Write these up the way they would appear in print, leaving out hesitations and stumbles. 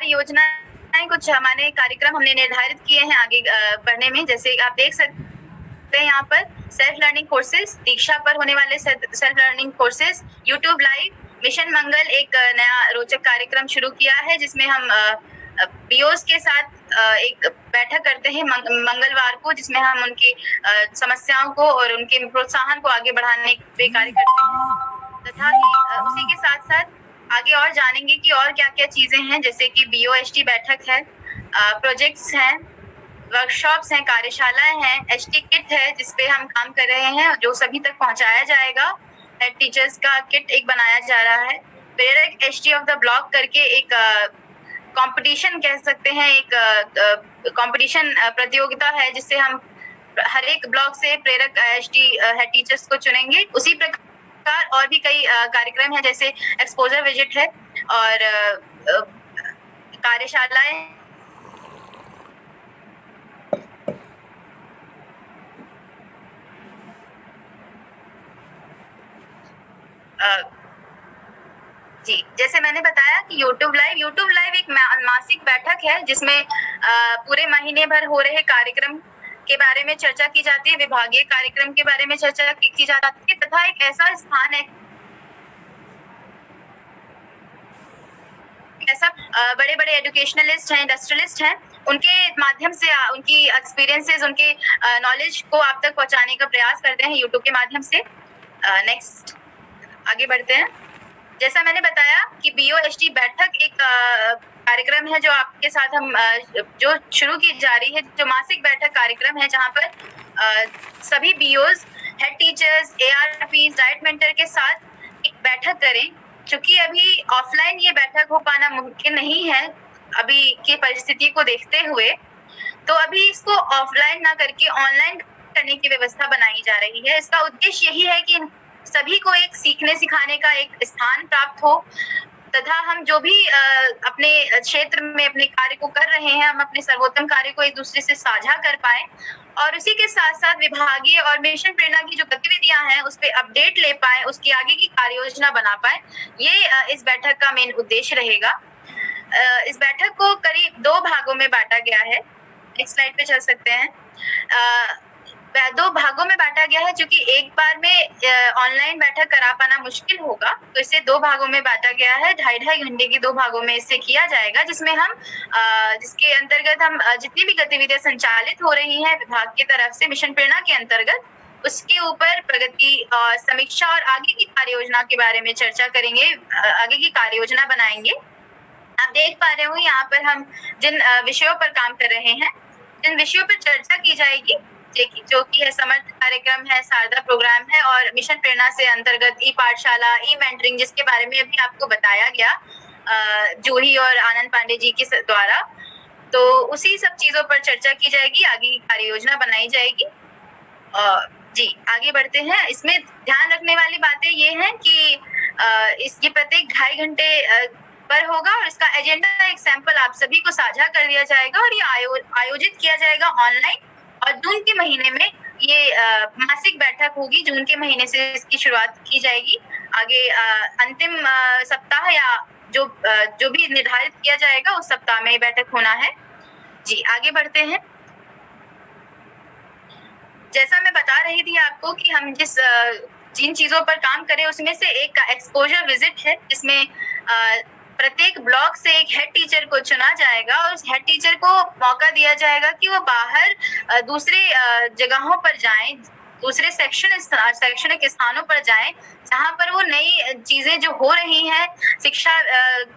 योजनाएं, कुछ हमारे कार्यक्रम हमने निर्धारित किए हैं आगे बढ़ने में। जैसे आप देख सकते हैं यहाँ पर सेल्फ लर्निंग कोर्सेज, दीक्षा पर होने वाले self learning courses, YouTube live, mission Mangal एक नया रोचक कार्यक्रम शुरू किया है जिसमें हम बीओस के साथ एक बैठक करते हैं मंगलवार को, जिसमें हम उनकी समस्याओं को और उनके प्रोत्साहन को आगे बढ़ाने पे कार्य करते हैं। तथा उसी के साथ साथ आगे और जानेंगे कि और क्या क्या चीजें हैं, जैसे कि बीओएसटी बैठक है, प्रोजेक्ट्स हैं, वर्कशॉप्स हैं, कार्यशालाएं हैं, एचटी किट है जिसपे हम काम कर रहे हैं जो सभी तक पहुंचाया जाएगा। हेड टीचर्स का किट एक बनाया जा रहा है। प्रेरक एचटी ऑफ द ब्लॉक करके एक कंपटीशन कह सकते हैं, एक कंपटीशन प्रतियोगिता है जिससे हम हर एक ब्लॉक से प्रेरक एचटी हेड टीचर्स को चुनेंगे। उसी प्रकार और भी कई कार्यक्रम है, जैसे एक्सपोजर विजिट है और कार्यशालाएं जी, जैसे मैंने बताया कि यूट्यूब लाइव एक मासिक बैठक है जिसमें पूरे महीने भर हो रहे कार्यक्रम के बारे में चर्चा की जाती है, विभागीय कार्यक्रम के बारे में चर्चा की जाती है, तथा एक ऐसा स्थान है, ऐसा बड़े बड़े एजुकेशनलिस्ट हैं, इंडस्ट्रियलिस्ट हैं, उनके माध्यम से उनकी एक्सपीरियंसेस, उनके नॉलेज को आप तक पहुंचाने का प्रयास करते हैं यूट्यूब के माध्यम से। नेक्स्ट आगे बढ़ते हैं। जैसा मैंने बताया कि बीओएसटी बैठक एक कार्यक्रम है जो आपके साथ हम जो शुरू की जा रही है, जो मासिक बैठक कार्यक्रम है जहां पर सभी BOs, head teachers, ARP, DIET mentor के साथ एक बैठक करें। चूंकि अभी ऑफलाइन ये बैठक हो पाना मुमकिन नहीं है अभी की परिस्थिति को देखते हुए, तो अभी इसको ऑफलाइन ना करके ऑनलाइन करने की व्यवस्था बनाई जा रही है। इसका उद्देश्य यही है कि सभी को एक सीखने सिखाने का एक स्थान प्राप्त हो, तथा हम जो भी अपने क्षेत्र में अपने कार्य को कर रहे हैं, हम अपने सर्वोत्तम कार्य को एक दूसरे से साझा कर पाए और उसी के साथ साथ विभागीय और मिशन प्रेरणा की जो गतिविधियां हैं उस पर अपडेट ले पाए, उसकी आगे की कार्य योजना बना पाए। ये इस बैठक का मेन उद्देश्य रहेगा। इस बैठक को करीब 2 भागों में बांटा गया है। नेक्स्ट स्लाइड पे चल सकते हैं। 2 भागों में बांटा गया है, क्योंकि एक बार में ऑनलाइन बैठक करा पाना मुश्किल होगा, तो इसे 2 भागों में बांटा गया है। 2.5 घंटे की 2 भागों में इसे किया जाएगा, जिसमें हम जिसके अंतर्गत हम जितनी भी गतिविधियां संचालित हो रही हैं विभाग की तरफ से मिशन प्रेरणा के अंतर्गत, उसके ऊपर प्रगति और समीक्षा और आगे की कार्य योजना के बारे में चर्चा करेंगे, आगे की कार्य योजना बनाएंगे। आप देख पा रहे हो यहाँ पर हम जिन विषयों पर काम कर रहे हैं, जिन विषयों पर चर्चा की जाएगी, जो कि है समर्थ कार्यक्रम है, शारदा प्रोग्राम है और मिशन प्रेरणा से अंतर्गत ई पाठशाला, ई मेंटरिंग, जिसके बारे में अभी आपको बताया गया जूही और आनंद पांडे जी के द्वारा। तो उसी सब चीजों पर चर्चा की जाएगी, आगे की कार्य योजना बनाई जाएगी। जी आगे बढ़ते हैं। इसमें ध्यान रखने वाली बातें ये हैं कि ये प्रत्येक 2.5 घंटे पर होगा और इसका एजेंडा एक सैंपल आप सभी को साझा कर दिया जाएगा और ये आयोजित किया जाएगा ऑनलाइन। और जून के महीने में ये मासिक बैठक होगी, जून के महीने से इसकी शुरुआत की जाएगी। आगे अंतिम सप्ताह या जो भी निर्धारित किया जाएगा उस सप्ताह में ये बैठक होना है। जी आगे बढ़ते हैं। जैसा मैं बता रही थी आपको कि हम जिन चीजों पर काम करें उसमें से एक एक्सपोजर विजिट है, जिसमें प्रत्येक ब्लॉक से एक हेड टीचर को चुना जाएगा और उस हेड टीचर को मौका दिया जाएगा कि वो बाहर दूसरे जगहों पर जाएं, दूसरे शैक्षणिक स्थानों पर जाएं, जहां पर वो नई चीजें जो हो रही हैं शिक्षा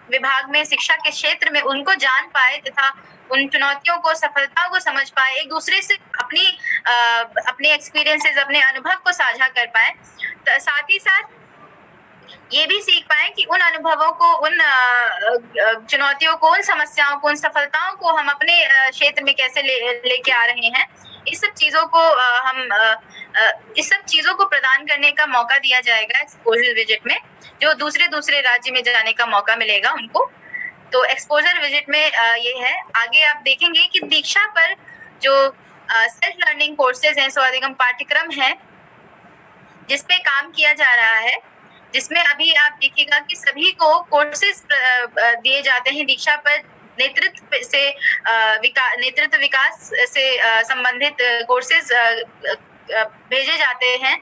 विभाग में, शिक्षा के क्षेत्र में, उनको जान पाए तथा उन चुनौतियों को, सफलताओं को समझ पाए, एक दूसरे से अपने एक्सपीरियंसेस, अपने अनुभव को साझा कर पाए। साथ ही साथ ये भी सीख पाए कि उन अनुभवों को, उन चुनौतियों को, उन समस्याओं को, उन सफलताओं को हम अपने क्षेत्र में कैसे लेके आ रहे हैं। इस सब चीजों को प्रदान करने का मौका दिया जाएगा एक्सपोजर विजिट में, जो दूसरे राज्य में जाने का मौका मिलेगा उनको। तो एक्सपोजर विजिट में ये है। आगे आप देखेंगे कि दीक्षा पर जो सेल्फ लर्निंग कोर्सेज हैं, स्वाधिगम पाठ्यक्रम है, जिसपे काम किया जा रहा है, जिसमें अभी आप देखिएगा कि सभी को कोर्सेज दिए जाते हैं दीक्षा पर नेतृत्व विकास से संबंधित कोर्सेज भेजे जाते हैं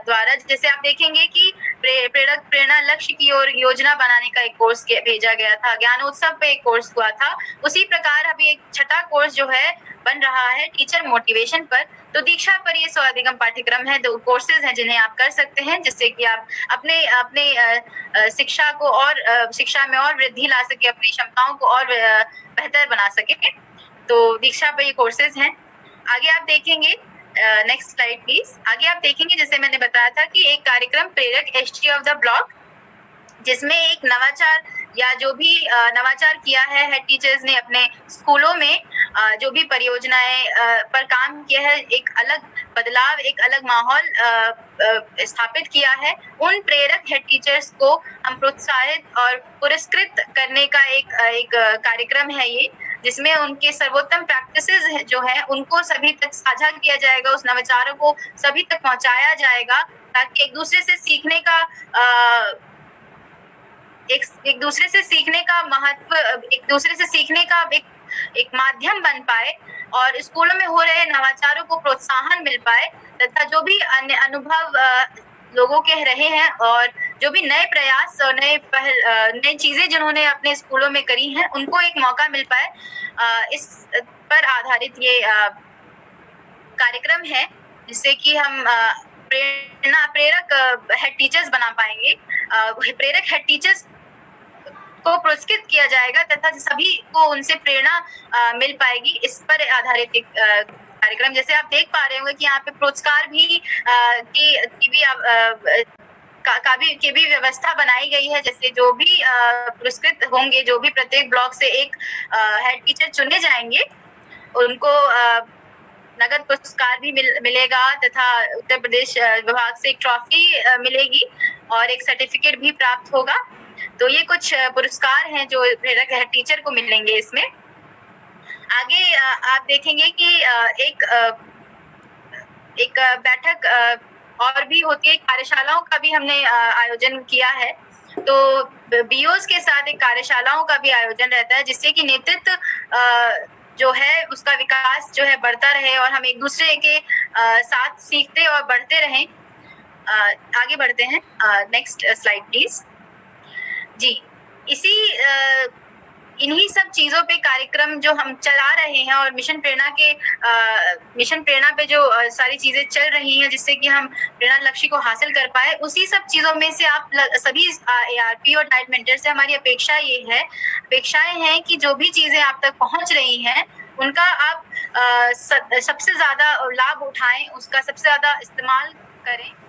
द्वारा। जैसे आप देखेंगे कि प्रेरणा लक्ष्य की ओर योजना बनाने का एक कोर्स भेजा गया था, ज्ञानोत्सव पे एक कोर्स हुआ था। उसी प्रकार अभी एक छठा कोर्स जो है बन रहा है टीचर मोटिवेशन पर। तो दीक्षा पर ये 100 अधिगम पाठ्यक्रम है, 2 कोर्सेज हैं जिन्हें आप कर सकते हैं, जिससे कि आप अपने शिक्षा को और शिक्षा में और वृद्धि ला सके, अपनी क्षमताओं को और बेहतर बना सके। तो दीक्षा पर ये कोर्सेज हैं। आगे आप देखेंगे, नेक्स्ट स्लाइड प्लीज। आगे आप देखेंगे, जैसे मैंने बताया था कि एक कार्यक्रम प्रेरक एसटी ऑफ द ब्लॉक, जिसमें एक नवाचार या जो भी नवाचार किया है हेड टीचर्स ने अपने स्कूलों में, जो भी परियोजनाएं पर काम किया है, एक अलग बदलाव, एक अलग माहौल स्थापित किया है। उन प्रेरक हेड टीचर्स को हम प्रोत्साहित और पुरस्कृत करने का एक कार्यक्रम है ये, जिसमें उनके सर्वोत्तम प्रैक्टिसेस जो है उनको सभी तक साझा किया जाएगा, उस नवाचारों को सभी तक पहुंचाया जाएगा, ताकि एक दूसरे से सीखने का एक दूसरे से सीखने का महत्व, एक दूसरे से सीखने का एक माध्यम बन पाए और स्कूलों में हो रहे नवाचारों को प्रोत्साहन मिल पाए, तथा जो भी अन्य अनुभव लोगों के रहे हैं और जो भी नए प्रयास और नई चीजें जिन्होंने अपने स्कूलों में करी हैं, उनको एक मौका मिल पाए। इस पर आधारित ये कार्यक्रम है, जिससे कि हम प्रेरक हेड टीचर्स बना पाएंगे। प्रेरक हेड टीचर्स को पुरस्कृत किया जाएगा तथा सभी को उनसे प्रेरणा मिल पाएगी। इस पर आधारित एक कार्यक्रम, जैसे आप देख पा रहे होंगे कि यहाँ पे पुरस्कार भी की भी व्यवस्था बनाई गई है। जैसे जो भी पुरस्कृत होंगे, जो भी प्रत्येक ब्लॉक से एक हेड टीचर चुने जाएंगे, उनको नगद पुरस्कार भी मिलेगा तथा उत्तर प्रदेश विभाग से एक ट्रॉफी मिलेगी और एक सर्टिफिकेट भी प्राप्त होगा। तो ये कुछ पुरस्कार हैं जो प्रेरक हेड टीचर को मिलेंगे इसमें। आगे आप देखेंगे कि एक बैठक और भी होती है, कार्यशालाओं का भी हमने आयोजन किया है। तो बीओस के साथ एक कार्यशालाओं का भी आयोजन रहता है, जिससे कि नेतृत्व जो है उसका विकास जो है बढ़ता रहे और हम एक दूसरे के साथ सीखते और बढ़ते रहें। आगे बढ़ते हैं, नेक्स्ट स्लाइड प्लीज जी। इन्हीं सब चीजों पे कार्यक्रम जो हम चला रहे हैं और मिशन प्रेरणा पे जो सारी चीजें चल रही हैं, जिससे कि हम प्रेरणा लक्ष्य को हासिल कर पाए, उसी सब चीजों में से आप सभी ARP और डाइट मेंटर से हमारी अपेक्षाएं हैं कि जो भी चीजें आप तक पहुंच रही हैं, उनका आप सबसे ज्यादा लाभ उठाएं, उसका सबसे ज्यादा इस्तेमाल करें।